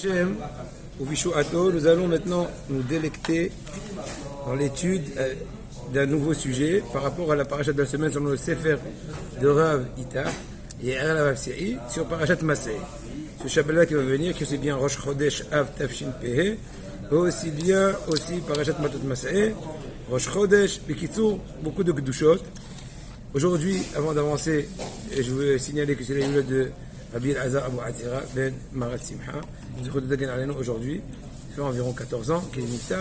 Hashem, au Vishuato, nous allons maintenant nous délecter dans l'étude d'un nouveau sujet par rapport à la parachat de la semaine selon le Sefer de Rav Ita et Rav Siri sur parachat Maseh. Ce chapelet qui va venir, qui est aussi bien Rosh Chodesh Av Tafshin Pehe, aussi bien parachat Matot Maseh, Rosh Chodesh, Bekitsur, beaucoup de Kedushot. Aujourd'hui, avant d'avancer, je veux signaler que c'est la yule de Rabbi Azar Abu Atira ben Marat Simha, aujourd'hui, il fait environ 14 ans, qui est Niftar.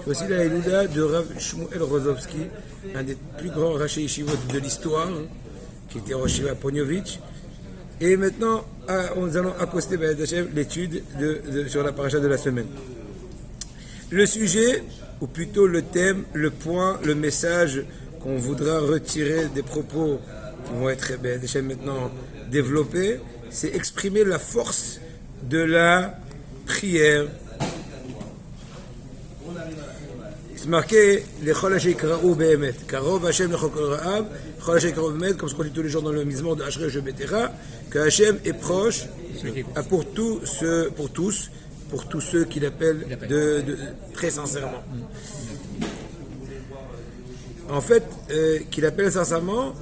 C'est aussi la yule de Rav Shmuel Rozovski, un des plus grands Rashi Yeshivot de l'histoire, qui était Rosh Yeshiva Ponyovitch. Et maintenant, nous allons accoster l'étude sur la paracha de la semaine. Le sujet, ou plutôt le thème, le point, le message qu'on voudra retirer des propos qui vont être maintenant développés, c'est exprimer la force de la prière. C'est marqué les Chol Hashem Yikra'u Be'emet, Karov Hashem Lechol Ra'av, Chol Hashem Yikra'u Be'emet, comme ce qu'on dit tous les jours dans le Mizmor de Ashrei Shebetera, que Hashem est proche pour tous ceux qui l'appellent très sincèrement. En fait, qu'il appelle sincèrement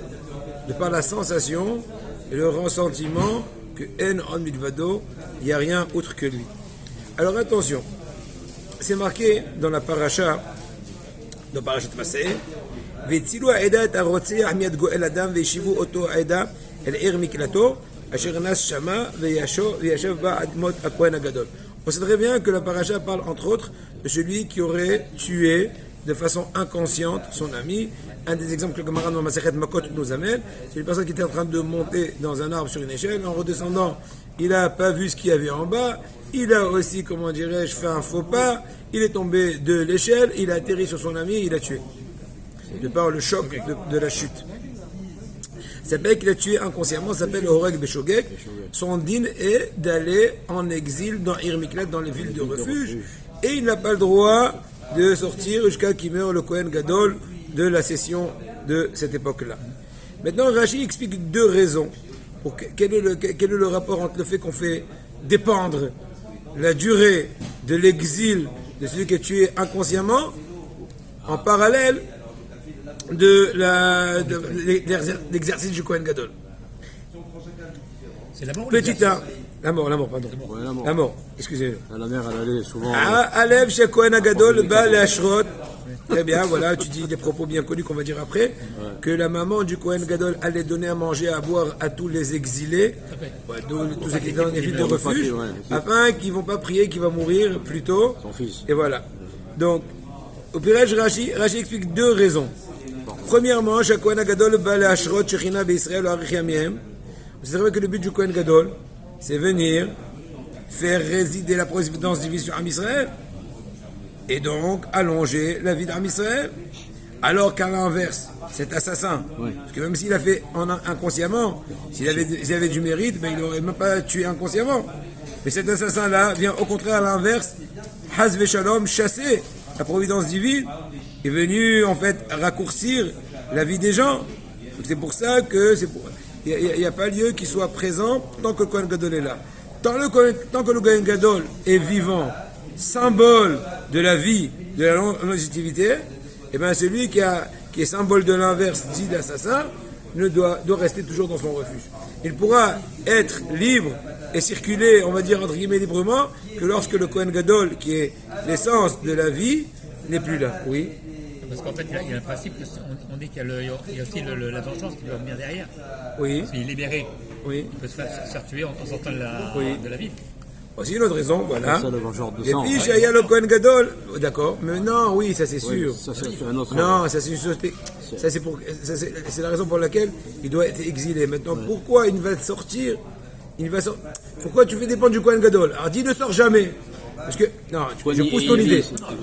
de par la sensation et le ressentiment que En On Milvado, il n'y a rien autre que lui. Alors attention, c'est marqué dans la paracha, dans parachat Maseh, Ve'tzilu ha'eda et ha'rotzeach miad go'el adam ve'yeshivu oto ha'eda el er miklato asher nas shama ve'yashav ba admot ha'kohen ha'gadol. On sait très bien que la paracha parle entre autres de celui qui aurait tué de façon inconsciente son ami. Un des exemples que le Gemara dans Masechet Makot nous amène, c'est une personne qui était en train de monter dans un arbre sur une échelle. En redescendant, il n'a pas vu ce qu'il y avait en bas. Il a aussi, fait un faux pas. Il est tombé de l'échelle, il a atterri sur son ami et il l'a tué. De par le choc de la chute. Ça s'appelle qu'il a tué inconsciemment, ça s'appelle Horeg Beshogek. Son din est d'aller en exil dans Irmiklat, dans les villes de refuge. Et il n'a pas le droit de sortir jusqu'à qu'il meure le Kohen Gadol de la session de cette époque-là. Maintenant, Rashi explique deux raisons. Quel est le rapport entre le fait qu'on fait dépendre la durée de l'exil de celui qui est tué inconsciemment en parallèle de l'exercice du Kohen Gadol. C'est la mort. La mort, pardon. La mort, excusez-moi. La mère, elle allait souvent. Alev chez Kohen Gadol, ba le Ashrot. Très bien, voilà, tu dis des propos bien connus qu'on va dire après. Que la maman du Kohen Gadol allait donner à manger, à boire à tous les exilés, tous ceux qui étaient dans les villes de refuge, afin qu'ils ne vont pas prier, qu'ils vont mourir plus tôt. Son fils. Et voilà. Donc, au Piraj, Rashi explique deux raisons. Premièrement, chez Kohen Gadol, ba le Ashrot, Shechina Beisrael, Arich Yamiem. C'est vrai que le but du Kohen Gadol, c'est venir faire résider la providence divine sur Am Israël et donc allonger la vie d'Am Israël. Alors qu'à l'inverse, cet assassin, parce que même s'il a fait inconsciemment, s'il avait du mérite, il n'aurait même pas tué inconsciemment. Mais cet assassin-là vient au contraire à l'inverse, Haz Veshalom, chasser la providence divine, est venu en fait raccourcir la vie des gens. Donc c'est pour ça que il n'y a pas lieu qu'il soit présent tant que le Kohen Gadol est là. Tant que le Kohen Gadol est vivant, symbole de la vie, de la longévité, et bien celui qui est symbole de l'inverse, dit l'assassin, doit rester toujours dans son refuge. Il pourra être libre et circuler, on va dire entre guillemets librement, que lorsque le Kohen Gadol, qui est l'essence de la vie, n'est plus là. Oui. Parce qu'en fait, il y a un principe, on dit qu'il y a aussi la vengeance qui doit venir derrière. Oui. S'il est libéré, oui. Il peut se faire tuer en sortant de la ville. Aussi une autre raison, voilà. Ça, le vengeur de et sang, puis, il y a le Kohen Gadol, d'accord, mais non, oui, ça c'est sûr. Ça, c'est un autre. Non, ça c'est une société. C'est la raison pour laquelle il doit être exilé. Maintenant, pourquoi il va sortir Pourquoi tu fais dépendre du Kohen Gadol? Alors dis, ne sors jamais. Parce que, non, je pousse ton idée.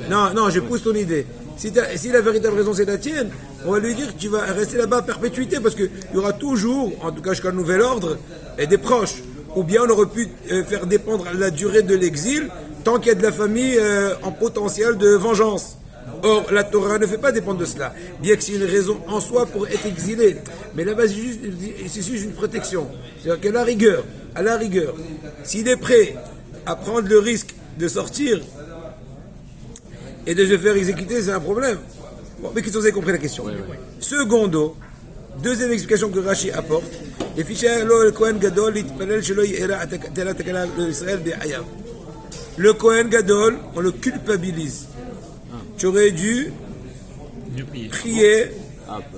Non, je pousse ton idée. Si la véritable raison c'est la tienne, on va lui dire que tu vas rester là-bas à perpétuité parce qu'il y aura toujours, en tout cas jusqu'à nouvel ordre, des proches. Ou bien on aurait pu faire dépendre la durée de l'exil tant qu'il y a de la famille en potentiel de vengeance. Or, la Torah ne fait pas dépendre de cela, bien que c'est une raison en soi pour être exilé. Mais là-bas, c'est juste une protection. C'est-à-dire qu'à la rigueur, s'il est prêt à prendre le risque de sortir et de se faire exécuter, c'est un problème. Bon, mais qu'ils ont compris la question. Secondo, deuxième explication que Rashi apporte, le Kohen Gadol, le Kohen Gadol, on le culpabilise. Tu aurais dû prier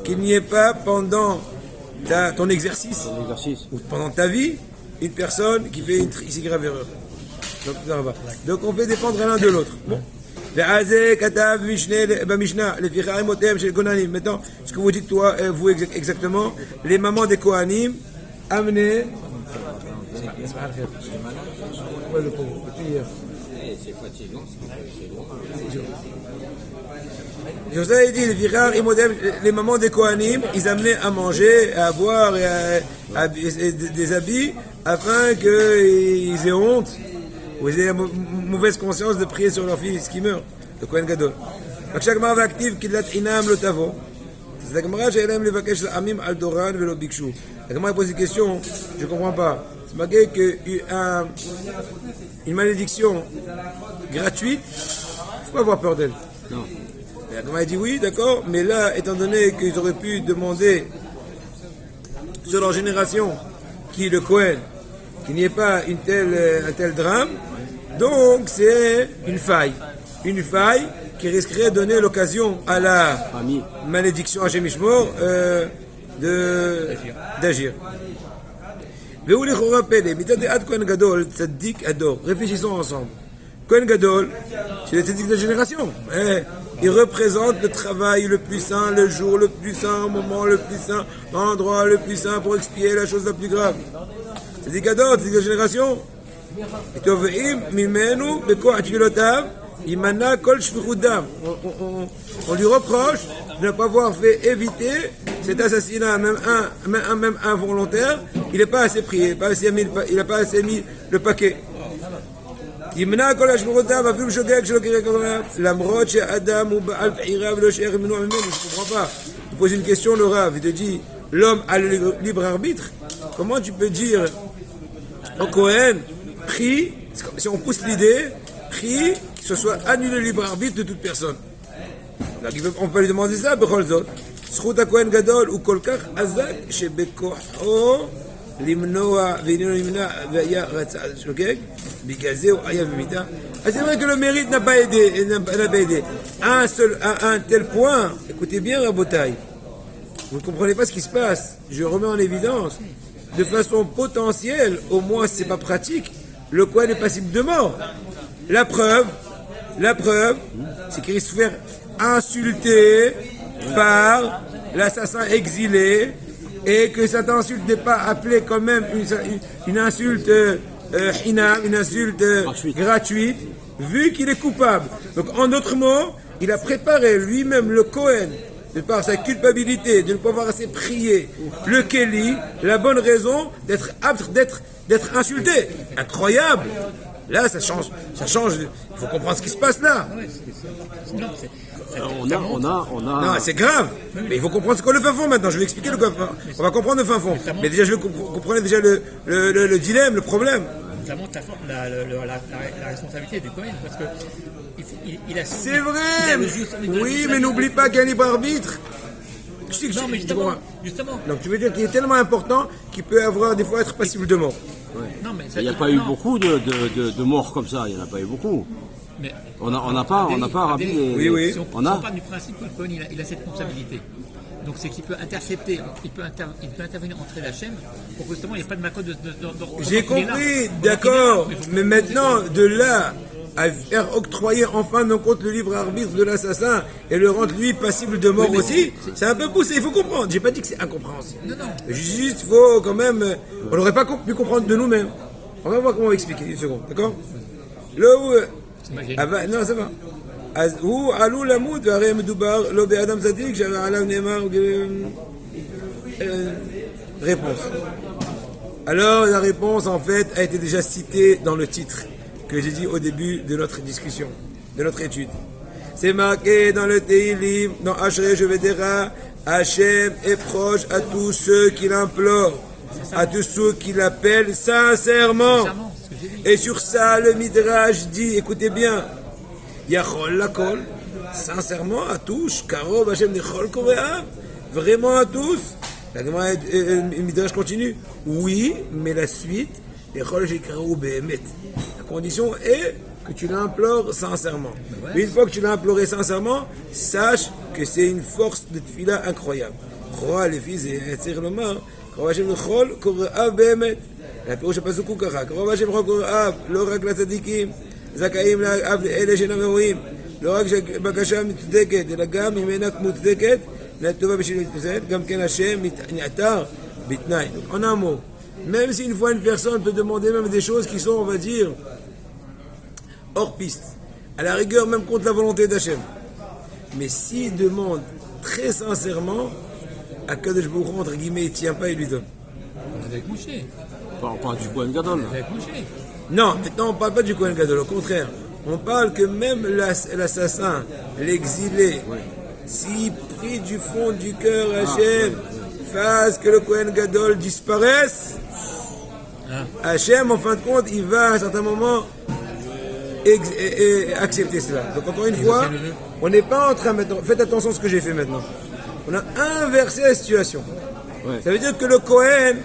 qu'il n'y ait pas pendant ton exercice ou pendant ta vie une personne qui fait une si grave erreur. Donc on fait dépendre l'un de l'autre. Bon. Maintenant, ce que vous dites toi, vous exactement, les mamans des Kohanim, amenez. José dit, les mamans des Kohanim, ils amenaient à manger, à boire et des habits afin qu'ils aient honte ou ils aient la mauvaise conscience de prier sur leur fils qui meurt, le Kohen Gadol. Donc chaque marque active qui l'a inam le tavo. C'est la Gemara j'ai l'aime le vakesh l'amim al doran velo bikshu. La Gemara pose une question, je comprends pas. C'est marqué que une malédiction gratuite, il faut pas avoir peur d'elle. Non. La Gemara dit oui, d'accord, mais là, étant donné qu'ils auraient pu demander sur leur génération qui est le Kohen, qu'il n'y ait pas un tel drame, donc c'est une faille qui risquerait de donner l'occasion à la malédiction à Shemishmor d'agir. Réfléchissons ensemble. Kohen Gadol, c'est le tzaddik de la génération. Il représente le travail le plus saint, le jour le plus saint, le moment le plus saint, l'endroit le plus saint pour expier la chose la plus grave. Tzaddik Gadol, tzaddik de la génération. On lui reproche de ne pas avoir fait éviter cet assassinat, même involontaire. Il n'est pas assez prié, il n'a pas assez mis le paquet. Je ne comprends pas. Tu poses une question, le Rav, il te dit l'homme a le libre arbitre. Comment tu peux dire au Kohen, prie, si on pousse l'idée, prie, que ce soit annulé le libre arbitre de toute personne. On peut lui demander ça, Bechol Zot. זכות הכהן גדול הוא כל כך חזק שבכוחו למנוע ואיננו נמנע והיה רצה שוקק, בגלל זה הוא היה במיתה. אז c'est vrai que le mérite n'a pas aidé, à un tel point. Écoutez bien, Rabotai, vous ne comprenez pas ce qui se passe. Je remets en évidence, de façon potentielle, au moins c'est pas pratique, le Kohen est passible de mort. La preuve, c'est qu'il risque de se faire insulter par l'assassin exilé et que cette insulte n'est pas appelée quand même une insulte une insulte gratuite, vu qu'il est coupable. Donc en d'autres mots, il a préparé lui-même le Kohen, de par sa culpabilité, de ne pas avoir assez prié, le Kéli, la bonne raison d'être apte d'être insulté. Incroyable. Là, ça change. Il faut comprendre ce qui se passe là. Non, c'est grave. Mais il faut comprendre ce qu'est le fin fond maintenant. Je vais expliquer le fin fond. On va comprendre le fin fond. Mais déjà, je vais comprendre déjà le dilemme, le problème. Ça montre la responsabilité du Kohen, parce que il a. C'est vrai. Oui, mais n'oublie pas qu'il y a un libre arbitre. Non, mais justement. Donc tu veux dire qu'il est tellement important qu'il peut avoir des fois être passible de mort. Ouais. Non, mais il n'y a pas eu beaucoup de morts comme ça. Il n'y en a pas eu beaucoup. Mais on n'a pas rabbi. Oui. Si on part du principe que le Kohen il a cette responsabilité. Donc c'est qu'il peut intercepter, il peut intervenir entre la chaîne pour que justement il n'y ait pas de macode de J'ai compris, d'accord. Mais maintenant, de là à faire octroyer en fin de compte le libre arbitre de l'assassin et le rendre lui passible de mort aussi, c'est un peu poussé, il faut comprendre. J'ai pas dit que c'est incompréhensible. Non. Juste, faut quand même. On n'aurait pas pu comprendre de nous-mêmes. On va voir comment on va expliquer, une seconde, d'accord? Non, ça va. אז הוא עלול למות, והרי מדובר לא באדם צדיק שעליו נאמר réponse. Alors la réponse en fait a été déjà citée dans le titre que j'ai dit au début de notre discussion, de notre étude. C'est marqué dans le Teilim, dans Ashrei Shevedera, Hachem est proche à tous ceux qui l'implorent, à tous ceux qui l'appellent sincèrement. Et sur ça, le Midrash dit, écoutez bien, Yachol Lakol, sincèrement à tous, Karov Hashem Nechol Koreav, vraiment à tous. La Midrash continue. Oui, mais la suite, Yachol Shekarou Behemet. La condition est que tu l'implores sincèrement. Une fois que tu l'as imploré sincèrement, sache que c'est une force de tefila incroyable. Croix les fils et Etzir Lomar, Karov Hashem Nechol Koreav Behemet. La פירוש הפסוק הוא ככה, קרוב השם חוק אב, לא רק לצדיקים, זכאים לאב לאלה שאינם ראויים, לא רק בקשה מוצדקת, אלא גם אם אינה מוצדקת, לטובה בשביל ישראל, גם כן השם נעתר בתנאי. Donc en un mot, même si une fois une personne peut demander même des choses qui sont, on va dire, hors piste, à la rigueur même contre la volonté d'Hachem, mais s'il demande très sincèrement, à Kadosh Baruch Hu, entre guillemets, il ne tient pas, il lui donne. Avec Mouché. On parle du Kohen Gadol. Non, maintenant on ne parle pas du Kohen Gadol, au contraire. On parle que même l'assassin, l'exilé, s'il prie du fond du cœur Hachem, fasse que le Kohen Gadol disparaisse, Hachem, en fin de compte, il va à un certain moment accepter cela. Donc encore une fois, on n'est pas en train maintenant, faites attention à ce que j'ai fait maintenant. On a inversé la situation. Ça veut dire que le Kohen,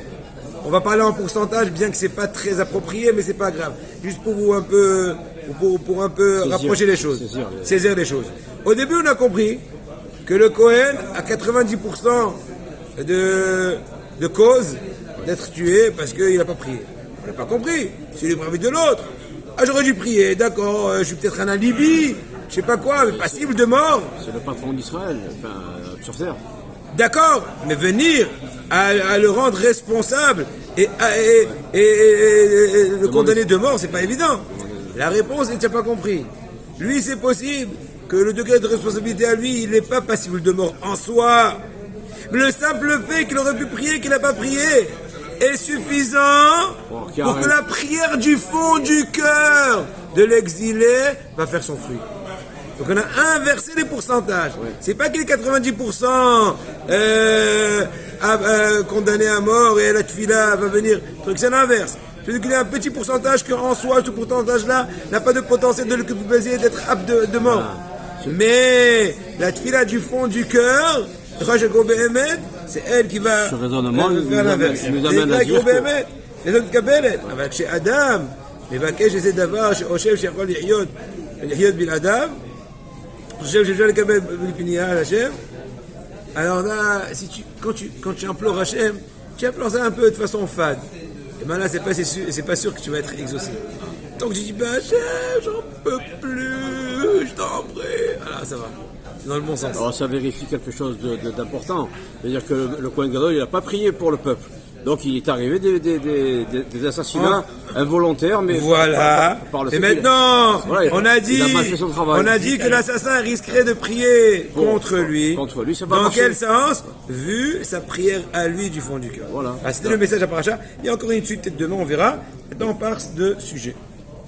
on va parler en pourcentage, bien que c'est pas très approprié, mais c'est pas grave. Juste pour vous un peu, pour un peu rapprocher les choses, saisir les choses. Au début, on a compris que le Kohen a 90% de cause d'être tué parce qu'il n'a pas prié. On n'a pas compris. C'est le bravi de l'autre. Ah, j'aurais dû prier, d'accord, je suis peut-être un alibi, je sais pas quoi, mais passible de mort. C'est le patron d'Israël, enfin, sur terre. D'accord, mais venir à le rendre responsable et le condamner de mort, c'est pas évident. La réponse, il n'a pas compris. Lui, c'est possible que le degré de responsabilité à lui, il n'est pas passible de mort en soi. Mais le simple fait qu'il aurait pu prier, qu'il n'a pas prié, est suffisant pour que la prière du fond du cœur de l'exilé va faire son fruit. Donc on a inversé les pourcentages. C'est pas qu'il est 90% condamné à mort et la tefila va venir. C'est l'inverse. C'est-à-dire qu'il y a un petit pourcentage qu'en soi, ce pourcentage-là n'a pas de potentiel de le culpabiliser et d'être apte de mort. Mais la tefila du fond du cœur, c'est elle qui va faire l'inverse. C'est elle qui va chez Adam, מבקש איזה דבר שחושב שיכול לחיות בלעדיו, חושב שאפשר לקבל בפנייה על השם. Alors là, quand tu implores Hachem, tu implores ça un peu de façon fade. Et bien là, c'est pas sûr que tu vas être exaucé. Donc tu dis, ben Hachem, j'en peux plus, je t'en prie. Voilà, ça va. C'est dans le bon sens. Alors ça vérifie quelque chose d'important. C'est-à-dire que le Kohen Gadol, il n'a pas prié pour le peuple. Donc il est arrivé des assassinats involontaires, mais voilà. Par le et maintenant, voilà, on a dit que l'assassin risquerait de prier contre lui. Contre lui, ça va dans marcher. quel sens? Vu sa prière à lui du fond du cœur. Voilà. C'était le message à Paracha. Il y a encore une suite, peut-être demain, on verra. Maintenant, on passe de sujet.